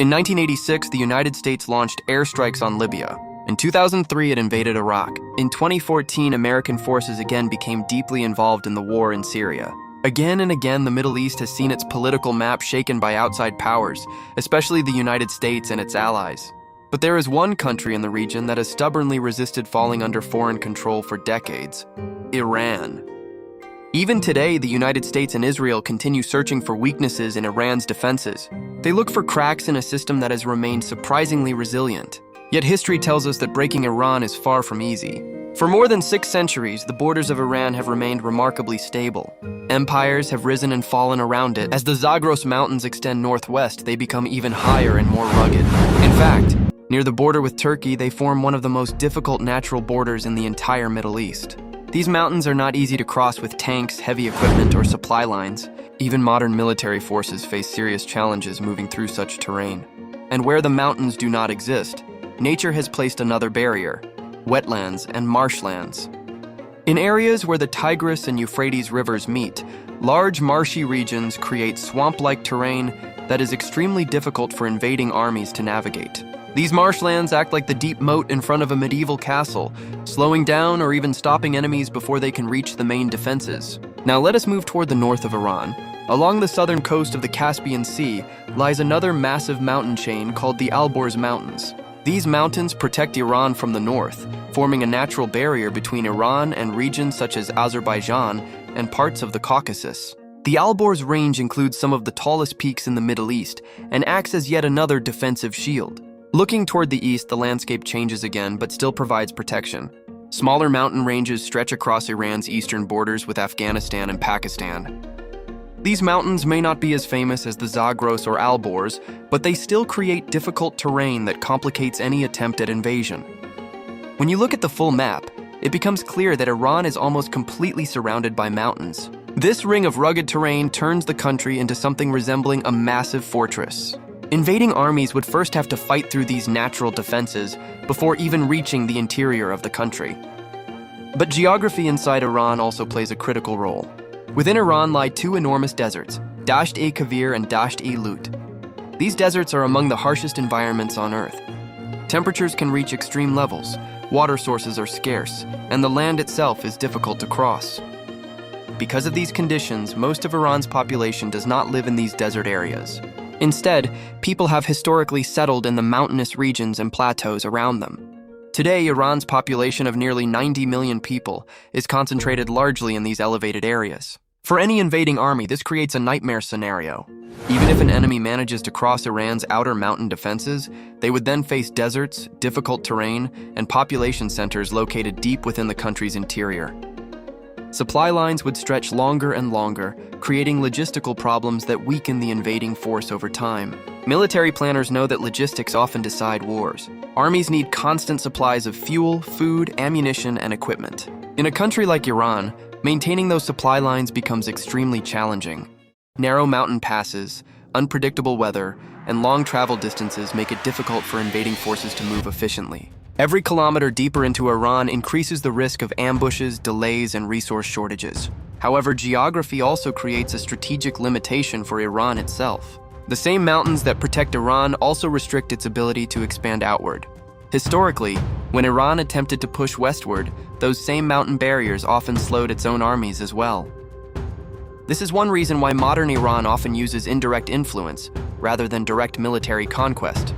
In 1986, the United States launched airstrikes on Libya. In 2003, it invaded Iraq. In 2014, American forces again became deeply involved in the war in Syria. Again and again, the Middle East has seen its political map shaken by outside powers, especially the United States and its allies. But there is one country in the region that has stubbornly resisted falling under foreign control for decades: Iran. Even today, the United States and Israel continue searching for weaknesses in Iran's defenses. They look for cracks in a system that has remained surprisingly resilient. Yet history tells us that breaking Iran is far from easy. For more than 6 centuries, the borders of Iran have remained remarkably stable. Empires have risen and fallen around it. As the Zagros Mountains extend northwest, they become even higher and more rugged. In fact, near the border with Turkey, they form one of the most difficult natural borders in the entire Middle East. These mountains are not easy to cross with tanks, heavy equipment, or supply lines. Even modern military forces face serious challenges moving through such terrain. And where the mountains do not exist, nature has placed another barrier: wetlands and marshlands. In areas where the Tigris and Euphrates rivers meet, large marshy regions create swamp-like terrain that is extremely difficult for invading armies to navigate. These marshlands act like the deep moat in front of a medieval castle, slowing down or even stopping enemies before they can reach the main defenses. Now let us move toward the north of Iran. Along the southern coast of the Caspian Sea lies another massive mountain chain called the Alborz Mountains. These mountains protect Iran from the north, forming a natural barrier between Iran and regions such as Azerbaijan and parts of the Caucasus. The Alborz Range includes some of the tallest peaks in the Middle East and acts as yet another defensive shield. Looking toward the east, the landscape changes again, but still provides protection. Smaller mountain ranges stretch across Iran's eastern borders with Afghanistan and Pakistan. These mountains may not be as famous as the Zagros or Alborz, but they still create difficult terrain that complicates any attempt at invasion. When you look at the full map, it becomes clear that Iran is almost completely surrounded by mountains. This ring of rugged terrain turns the country into something resembling a massive fortress. Invading armies would first have to fight through these natural defenses before even reaching the interior of the country. But geography inside Iran also plays a critical role. Within Iran lie 2 enormous deserts, Dasht-e-Kavir and Dasht-e-Lut. These deserts are among the harshest environments on Earth. Temperatures can reach extreme levels, water sources are scarce, and the land itself is difficult to cross. Because of these conditions, most of Iran's population does not live in these desert areas. Instead, people have historically settled in the mountainous regions and plateaus around them. Today, Iran's population of nearly 90 million people is concentrated largely in these elevated areas. For any invading army, this creates a nightmare scenario. Even if an enemy manages to cross Iran's outer mountain defenses, they would then face deserts, difficult terrain, and population centers located deep within the country's interior. Supply lines would stretch longer and longer, creating logistical problems that weaken the invading force over time. Military planners know that logistics often decide wars. Armies need constant supplies of fuel, food, ammunition, and equipment. In a country like Iran, maintaining those supply lines becomes extremely challenging. Narrow mountain passes, unpredictable weather, and long travel distances make it difficult for invading forces to move efficiently. Every kilometer deeper into Iran increases the risk of ambushes, delays, and resource shortages. However, geography also creates a strategic limitation for Iran itself. The same mountains that protect Iran also restrict its ability to expand outward. Historically, when Iran attempted to push westward, those same mountain barriers often slowed its own armies as well. This is one reason why modern Iran often uses indirect influence rather than direct military conquest.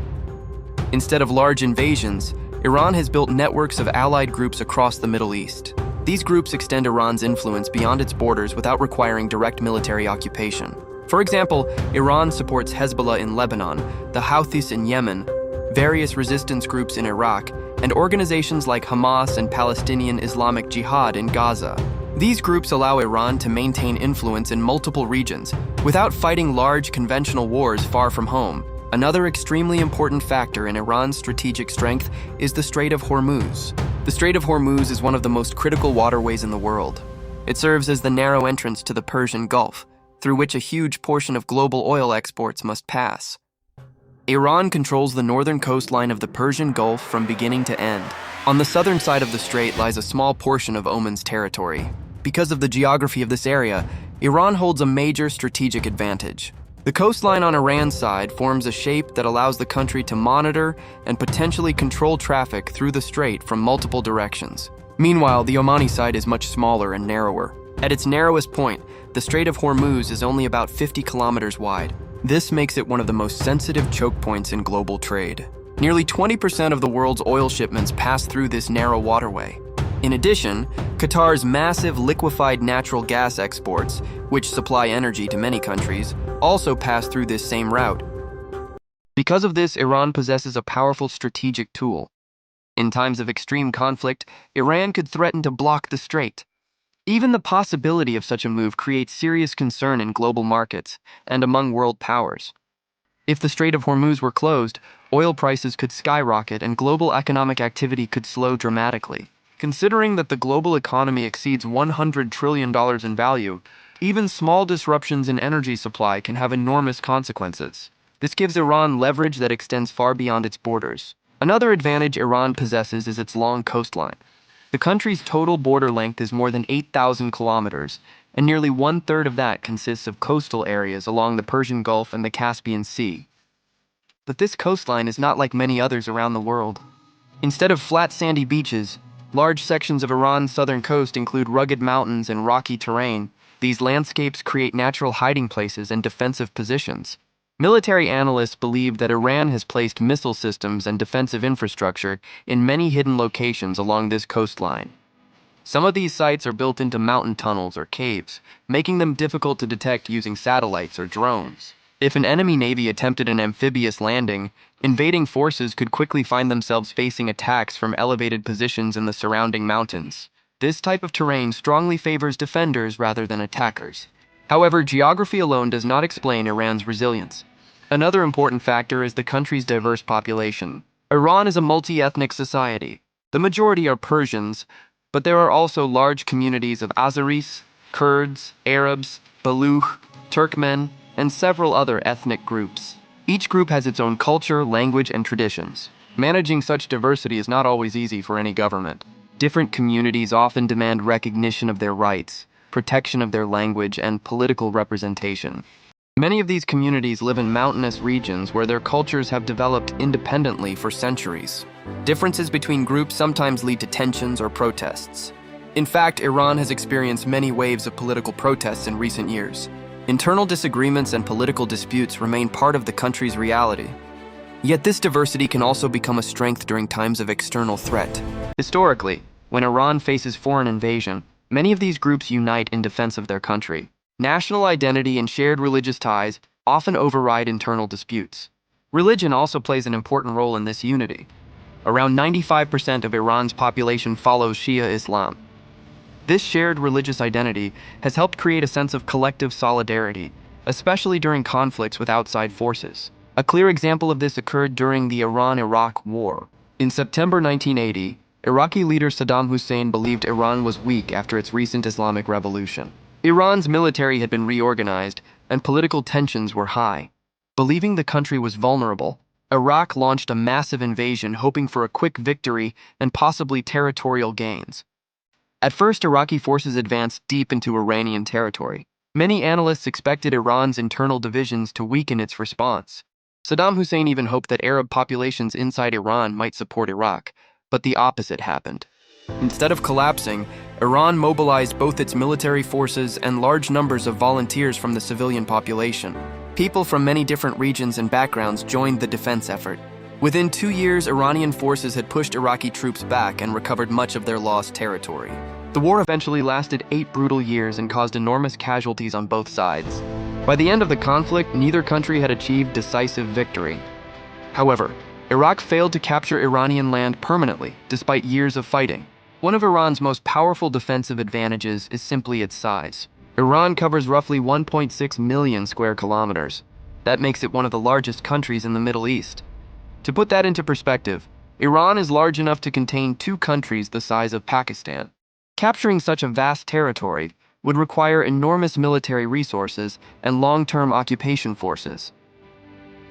Instead of large invasions, Iran has built networks of allied groups across the Middle East. These groups extend Iran's influence beyond its borders without requiring direct military occupation. For example, Iran supports Hezbollah in Lebanon, the Houthis in Yemen, various resistance groups in Iraq, and organizations like Hamas and Palestinian Islamic Jihad in Gaza. These groups allow Iran to maintain influence in multiple regions without fighting large conventional wars far from home. Another extremely important factor in Iran's strategic strength is the Strait of Hormuz. The Strait of Hormuz is one of the most critical waterways in the world. It serves as the narrow entrance to the Persian Gulf, through which a huge portion of global oil exports must pass. Iran controls the northern coastline of the Persian Gulf from beginning to end. On the southern side of the strait lies a small portion of Oman's territory. Because of the geography of this area, Iran holds a major strategic advantage. The coastline on Iran's side forms a shape that allows the country to monitor and potentially control traffic through the strait from multiple directions. Meanwhile, the Omani side is much smaller and narrower. At its narrowest point, the Strait of Hormuz is only about 50 kilometers wide. This makes it one of the most sensitive choke points in global trade. Nearly 20% of the world's oil shipments pass through this narrow waterway. In addition, Qatar's massive liquefied natural gas exports, which supply energy to many countries, also pass through this same route. Because of this, Iran possesses a powerful strategic tool. In times of extreme conflict, Iran could threaten to block the strait. Even the possibility of such a move creates serious concern in global markets and among world powers. If the Strait of Hormuz were closed, oil prices could skyrocket and global economic activity could slow dramatically. Considering that the global economy exceeds $100 trillion in value, even small disruptions in energy supply can have enormous consequences. This gives Iran leverage that extends far beyond its borders. Another advantage Iran possesses is its long coastline. The country's total border length is more than 8,000 kilometers, and nearly one-third of that consists of coastal areas along the Persian Gulf and the Caspian Sea. But this coastline is not like many others around the world. Instead of flat sandy beaches, large sections of Iran's southern coast include rugged mountains and rocky terrain. These landscapes create natural hiding places and defensive positions. Military analysts believe that Iran has placed missile systems and defensive infrastructure in many hidden locations along this coastline. Some of these sites are built into mountain tunnels or caves, making them difficult to detect using satellites or drones. If an enemy navy attempted an amphibious landing, invading forces could quickly find themselves facing attacks from elevated positions in the surrounding mountains. This type of terrain strongly favors defenders rather than attackers. However, geography alone does not explain Iran's resilience. Another important factor is the country's diverse population. Iran is a multi-ethnic society. The majority are Persians, but there are also large communities of Azeris, Kurds, Arabs, Baluch, Turkmen, and several other ethnic groups. Each group has its own culture, language, and traditions. Managing such diversity is not always easy for any government. Different communities often demand recognition of their rights, protection of their language, and political representation. Many of these communities live in mountainous regions where their cultures have developed independently for centuries. Differences between groups sometimes lead to tensions or protests. In fact, Iran has experienced many waves of political protests in recent years. Internal disagreements and political disputes remain part of the country's reality. Yet this diversity can also become a strength during times of external threat. Historically, when Iran faces foreign invasion, many of these groups unite in defense of their country. National identity and shared religious ties often override internal disputes. Religion also plays an important role in this unity. Around 95% of Iran's population follows Shia Islam. This shared religious identity has helped create a sense of collective solidarity, especially during conflicts with outside forces. A clear example of this occurred during the Iran-Iraq War. In September 1980, Iraqi leader Saddam Hussein believed Iran was weak after its recent Islamic revolution. Iran's military had been reorganized, and political tensions were high. Believing the country was vulnerable, Iraq launched a massive invasion hoping for a quick victory and possibly territorial gains. At first, Iraqi forces advanced deep into Iranian territory. Many analysts expected Iran's internal divisions to weaken its response. Saddam Hussein even hoped that Arab populations inside Iran might support Iraq, but the opposite happened. Instead of collapsing, Iran mobilized both its military forces and large numbers of volunteers from the civilian population. People from many different regions and backgrounds joined the defense effort. Within 2 years, Iranian forces had pushed Iraqi troops back and recovered much of their lost territory. The war eventually lasted 8 brutal years and caused enormous casualties on both sides. By the end of the conflict, neither country had achieved decisive victory. However, Iraq failed to capture Iranian land permanently, despite years of fighting. One of Iran's most powerful defensive advantages is simply its size. Iran covers roughly 1.6 million square kilometers. That makes it one of the largest countries in the Middle East. To put that into perspective, Iran is large enough to contain 2 countries the size of Pakistan. Capturing such a vast territory would require enormous military resources and long-term occupation forces.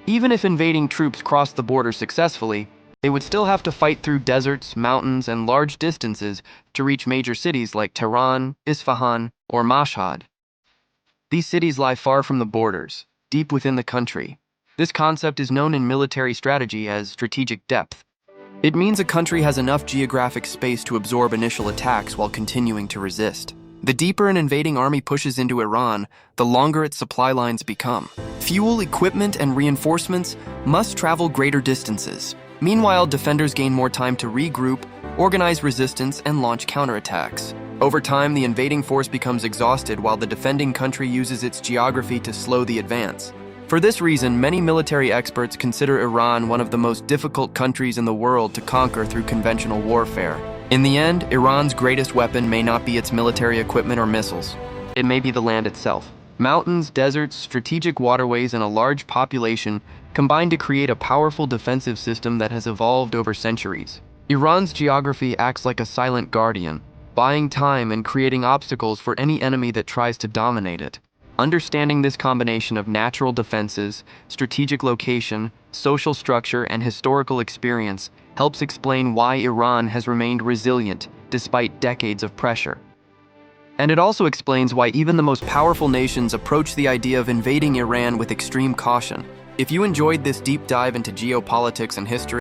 Even if invading troops crossed the border successfully, they would still have to fight through deserts, mountains, and large distances to reach major cities like Tehran, Isfahan, or Mashhad. These cities lie far from the borders, deep within the country. This concept is known in military strategy as strategic depth. It means a country has enough geographic space to absorb initial attacks while continuing to resist. The deeper an invading army pushes into Iran, the longer its supply lines become. Fuel, equipment, and reinforcements must travel greater distances. Meanwhile, defenders gain more time to regroup, organize resistance, and launch counterattacks. Over time, the invading force becomes exhausted while the defending country uses its geography to slow the advance. For this reason, many military experts consider Iran one of the most difficult countries in the world to conquer through conventional warfare. In the end, Iran's greatest weapon may not be its military equipment or missiles. It may be the land itself. Mountains, deserts, strategic waterways, and a large population combine to create a powerful defensive system that has evolved over centuries. Iran's geography acts like a silent guardian, buying time and creating obstacles for any enemy that tries to dominate it. Understanding this combination of natural defenses, strategic location, social structure, and historical experience helps explain why Iran has remained resilient despite decades of pressure. And it also explains why even the most powerful nations approach the idea of invading Iran with extreme caution. If you enjoyed this deep dive into geopolitics and history,